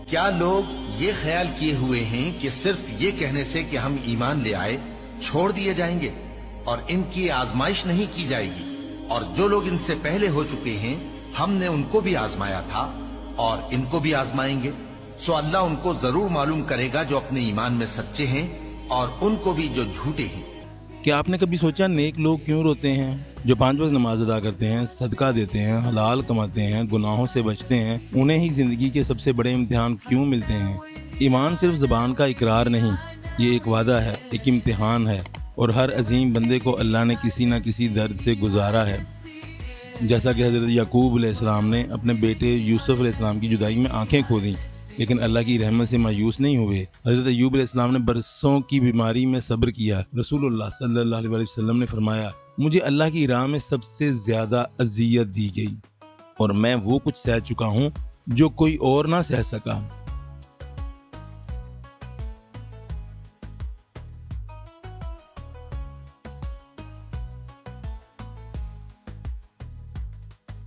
کیا لوگ یہ خیال کیے ہوئے ہیں کہ صرف یہ کہنے سے کہ ہم ایمان لے آئے چھوڑ دیے جائیں گے اور ان کی آزمائش نہیں کی جائے گی؟ اور جو لوگ ان سے پہلے ہو چکے ہیں ہم نے ان کو بھی آزمایا تھا اور ان کو بھی آزمائیں گے، سو اللہ ان کو ضرور معلوم کرے گا جو اپنے ایمان میں سچے ہیں اور ان کو بھی جو جھوٹے ہیں۔ کیا آپ نے کبھی سوچا نیک لوگ کیوں روتے ہیں؟ جو 5 وقت نماز ادا کرتے ہیں، صدقہ دیتے ہیں، حلال کماتے ہیں، گناہوں سے بچتے ہیں، انہیں ہی زندگی کے سب سے بڑے امتحان کیوں ملتے ہیں؟ ایمان صرف زبان کا اقرار نہیں، یہ ایک وعدہ ہے، ایک امتحان ہے، اور ہر عظیم بندے کو اللہ نے کسی نہ کسی درد سے گزارا ہے۔ جیسا کہ حضرت یعقوب علیہ السلام نے اپنے بیٹے یوسف علیہ السلام کی جدائی میں آنکھیں کھو دیں، لیکن اللہ کی رحمت سے مایوس نہیں ہوئے۔ حضرت ایوب علیہ السلام نے برسوں کی بیماری میں صبر کیا۔ رسول اللہ صلی اللہ علیہ وسلم نے فرمایا، مجھے اللہ کی راہ میں سب سے زیادہ اذیت دی گئی اور میں وہ کچھ سہ چکا ہوں جو کوئی اور نہ سہ سکا۔